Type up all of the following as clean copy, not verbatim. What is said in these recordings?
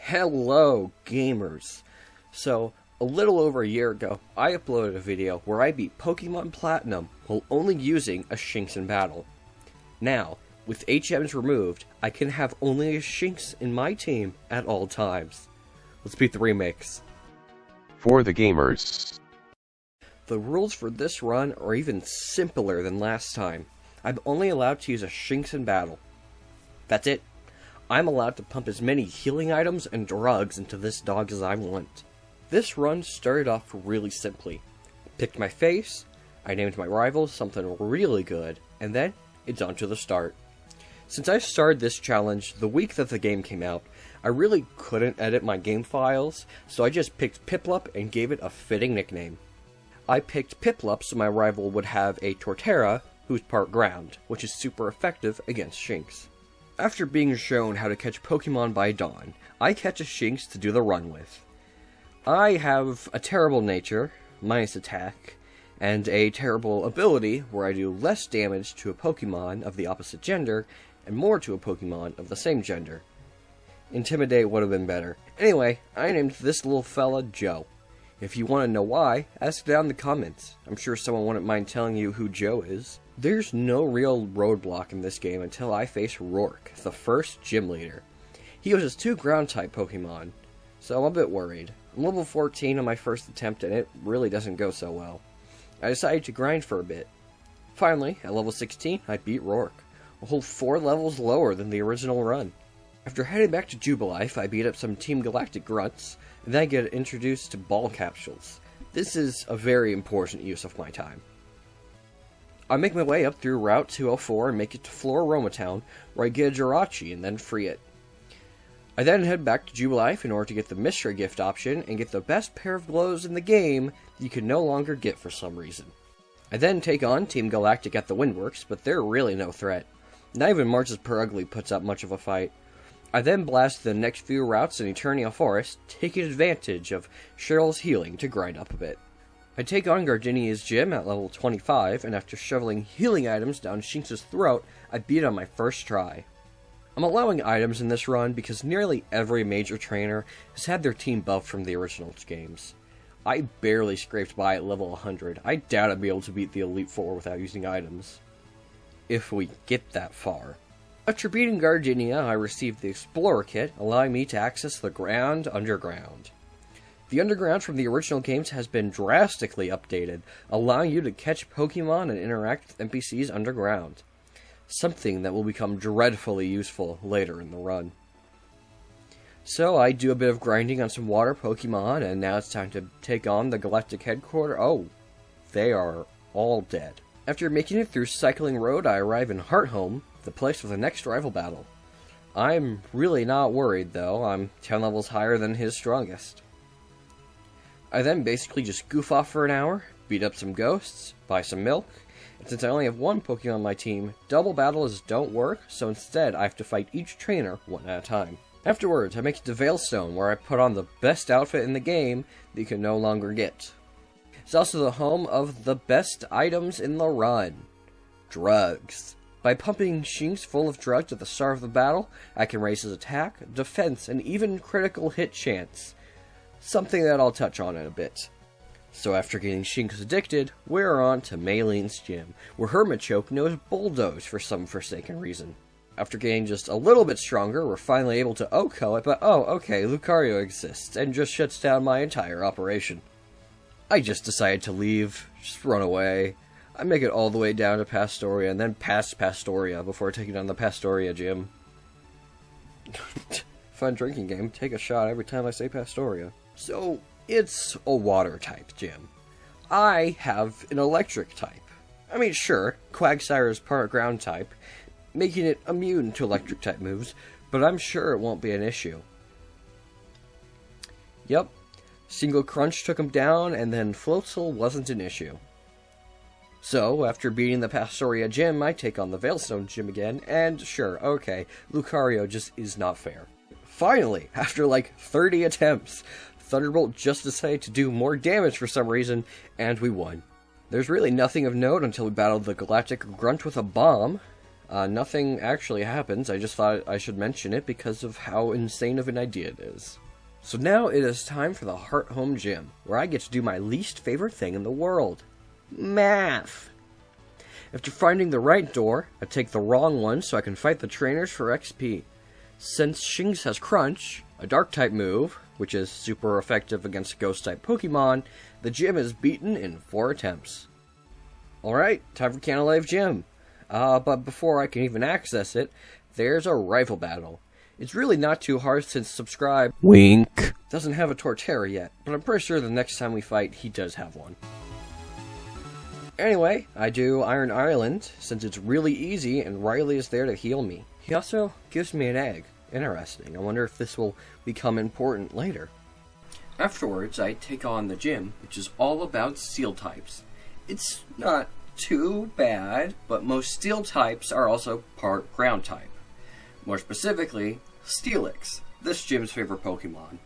Hello, gamers! So, a little over a year ago, I uploaded a video where I beat Pokemon Platinum while only using a Shinx in battle. Now, with HMs removed, I can have only a Shinx in my team at all times. Let's beat the remakes. For the gamers. The rules for this run are even simpler than last time. I'm only allowed to use a Shinx in battle. That's it. I'm allowed to pump as many healing items and drugs into this dog as I want. This run started off really simply. I picked my face, I named my rivals something really good, and then it's on to the start. Since I started this challenge the week that the game came out, I really couldn't edit my game files, so I just picked Piplup and gave it a fitting nickname. I picked Piplup so my rival would have a Torterra, who's part ground, which is super effective against Shinx. After being shown how to catch Pokemon by Dawn, I catch a Shinx to do the run with. I have a terrible nature, minus attack, and a terrible ability where I do less damage to a Pokemon of the opposite gender, and more to a Pokemon of the same gender. Intimidate would have been better. Anyway, I named this little fella Joe. If you want to know why, ask down in the comments. I'm sure someone wouldn't mind telling you who Joe is. There's no real roadblock in this game until I face Rourke, the first gym leader. He uses 2 ground-type Pokemon, so I'm a bit worried. I'm level 14 on my first attempt and it really doesn't go so well. I decided to grind for a bit. Finally, at level 16, I beat Rourke, a whole 4 levels lower than the original run. After heading back to Jubilife, I beat up some Team Galactic grunts, and then I get introduced to ball capsules. This is a very important use of my time. I make my way up through Route 204 and make it to Floroma Town, where I get a Jirachi and then free it. I then head back to Jubilife in order to get the mystery gift option and get the best pair of gloves in the game that you can no longer get for some reason. I then take on Team Galactic at the Windworks, but they're really no threat. Not even March's Perugly puts up much of a fight. I then blast the next few routes in Eternia Forest, taking advantage of Cheryl's healing to grind up a bit. I take on Gardenia's gym at level 25, and after shoveling healing items down Shinx's throat, I beat it on my first try. I'm allowing items in this run because nearly every major trainer has had their team buffed from the original games. I barely scraped by at level 100. I doubt I'd be able to beat the Elite Four without using items. If we get that far. After beating Gardenia, I received the Explorer Kit, allowing me to access the Grand Underground. The Underground from the original games has been drastically updated, allowing you to catch Pokemon and interact with NPCs underground. Something that will become dreadfully useful later in the run. So I do a bit of grinding on some water Pokemon, and now it's time to take on the Galactic Headquarters. Oh, they are all dead. After making it through Cycling Road, I arrive in Hearthome, the place for the next rival battle. I'm really not worried, though. I'm 10 levels higher than his strongest. I then basically just goof off for an hour, beat up some ghosts, buy some milk, and since I only have 1 Pokemon on my team, double battles don't work, so instead I have to fight each trainer one at a time. Afterwards, I make it to Veilstone, where I put on the best outfit in the game that you can no longer get. It's also the home of the best items in the run. Drugs. By pumping Shinx full of drugs at the start of the battle, I can raise his attack, defense, and even critical hit chance. Something that I'll touch on in a bit. So after getting Shinx addicted, we're on to Maylene's gym, where her Machoke knows Bulldoze for some forsaken reason. After getting just a little bit stronger, we're finally able to OHKO it, but oh, okay, Lucario exists, and just shuts down my entire operation. I just decided to leave, just run away. I make it all the way down to Pastoria, and then past Pastoria, before taking on the Pastoria gym. Fun drinking game, take a shot every time I say Pastoria. So, it's a water-type gym. I have an electric type. I mean, sure, Quagsire is part ground-type, making it immune to electric-type moves, but I'm sure it won't be an issue. Yep, Single Crunch took him down, and then Floatzel wasn't an issue. So, after beating the Pastoria gym, I take on the Veilstone gym again, and sure, okay, Lucario just is not fair. Finally, after like 30 attempts, Thunderbolt just decided to do more damage for some reason, and we won. There's really nothing of note until we battled the Galactic Grunt with a bomb. Nothing actually happens, I just thought I should mention it because of how insane of an idea it is. So now it is time for the Heart Home Gym, where I get to do my least favorite thing in the world. Math! After finding the right door, I take the wrong one so I can fight the trainers for XP. Since Shinx has Crunch, a Dark-type move, which is super effective against Ghost-type Pokemon, the gym is beaten in 4 attempts. Alright, time for Canalive Gym. But before I can even access it, there's a rival battle. It's really not too hard since Subscribe Wink doesn't have a Torterra yet, but I'm pretty sure the next time we fight, he does have one. Anyway, I do Iron Island, since it's really easy and Riley is there to heal me. He also gives me an egg. Interesting. I wonder if this will become important later. Afterwards, I take on the gym, which is all about Steel types. It's not too bad, but most Steel types are also part Ground type. More specifically, Steelix, this gym's favorite Pokemon.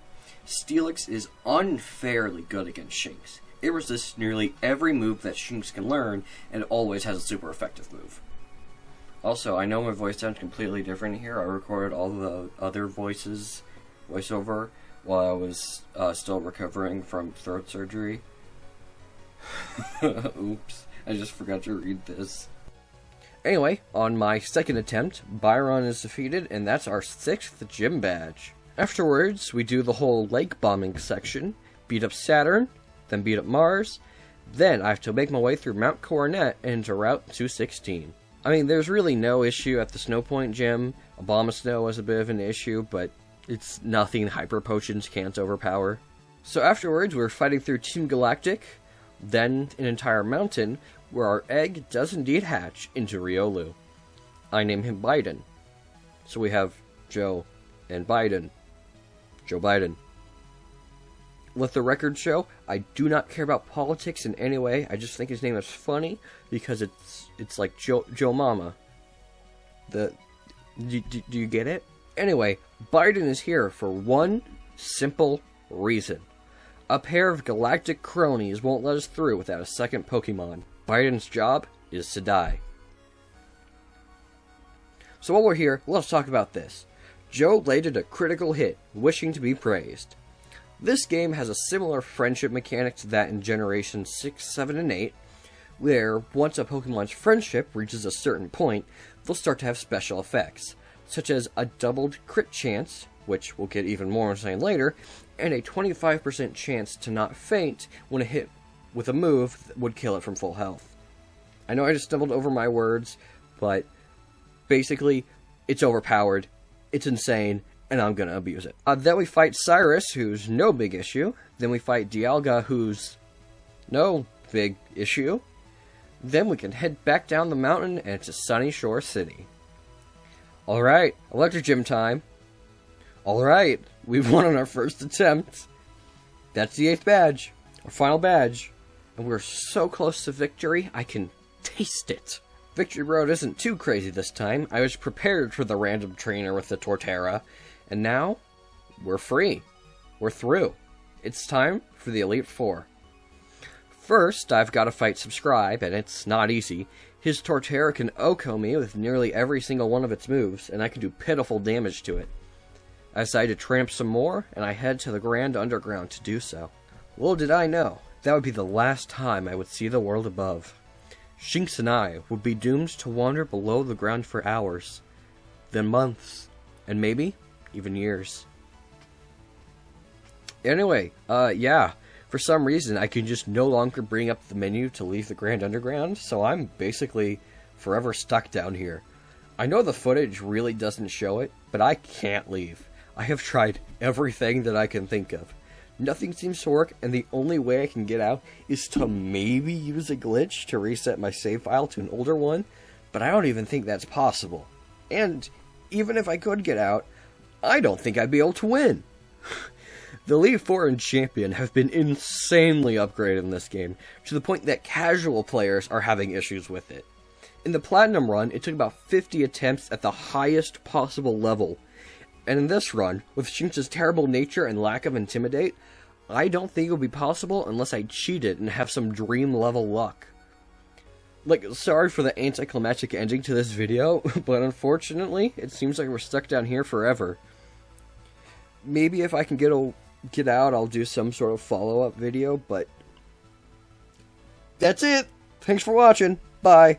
Steelix is unfairly good against Shinx. It resists nearly every move that Shinx can learn, and always has a super effective move. Also, I know my voice sounds completely different here. I recorded all the other voiceover, while I was still recovering from throat surgery. Oops, I just forgot to read this. Anyway, on my second attempt, Byron is defeated, and that's our 6th gym badge. Afterwards, we do the whole lake bombing section, beat up Saturn, then beat up Mars, then I have to make my way through Mount Coronet and into Route 216. I mean, there's really no issue at the Snow Point gym. Abomasnow was a bit of an issue, but it's nothing Hyper Potions can't overpower. So afterwards, we're fighting through Team Galactic, then an entire mountain, where our egg does indeed hatch into Riolu. I name him Biden. So we have Joe and Biden. Joe Biden. Let the record show, I do not care about politics in any way. I just think his name is funny because it's like Joe Mama. Do you get it? Anyway, Biden is here for one simple reason. A pair of galactic cronies won't let us through without a second Pokemon. Biden's job is to die. So while we're here, let's talk about this. Joe landed a critical hit, wishing to be praised. This game has a similar friendship mechanic to that in Generation 6, 7, and 8, where once a Pokemon's friendship reaches a certain point, they'll start to have special effects, such as a doubled crit chance, which we'll get even more insane later, and a 25% chance to not faint when a hit with a move that would kill it from full health. I know I just stumbled over my words, but basically, it's overpowered, it's insane, and I'm gonna abuse it. Then we fight Cyrus, who's no big issue. Then we fight Dialga, who's no big issue. Then we can head back down the mountain, and it's a Sunny Shore City. Alright, Electric Gym time. Alright, we've won on our first attempt. That's the 8th badge, our final badge. And we're so close to victory, I can taste it. Victory Road isn't too crazy this time. I was prepared for the random trainer with the Torterra. And now, we're free. We're through. It's time for the Elite Four. First, I've got to fight Subscribe, and it's not easy. His Torterra can OHKO me with nearly every single one of its moves, and I can do pitiful damage to it. I decide to tramp some more, and I head to the Grand Underground to do so. Little did I know, that would be the last time I would see the world above. Shinx and I would be doomed to wander below the ground for hours, then months, and maybe even years. Anyway, yeah, for some reason I can just no longer bring up the menu to leave the Grand Underground, so I'm basically forever stuck down here. I know the footage really doesn't show it, but I can't leave. I have tried everything that I can think of. Nothing seems to work, and the only way I can get out is to maybe use a glitch to reset my save file to an older one, but I don't even think that's possible. And even if I could get out, I don't think I'd be able to win. The Elite Four and Champion have been insanely upgraded in this game, to the point that casual players are having issues with it. In the Platinum run, it took about 50 attempts at the highest possible level, and in this run, with Shinx's terrible nature and lack of Intimidate, I don't think it would be possible unless I cheated and have some dream level luck. Like, sorry for the anticlimactic ending to this video, but unfortunately, it seems like we're stuck down here forever. Maybe if I can get out, I'll do some sort of follow-up video, but... That's it! Thanks for watching. Bye!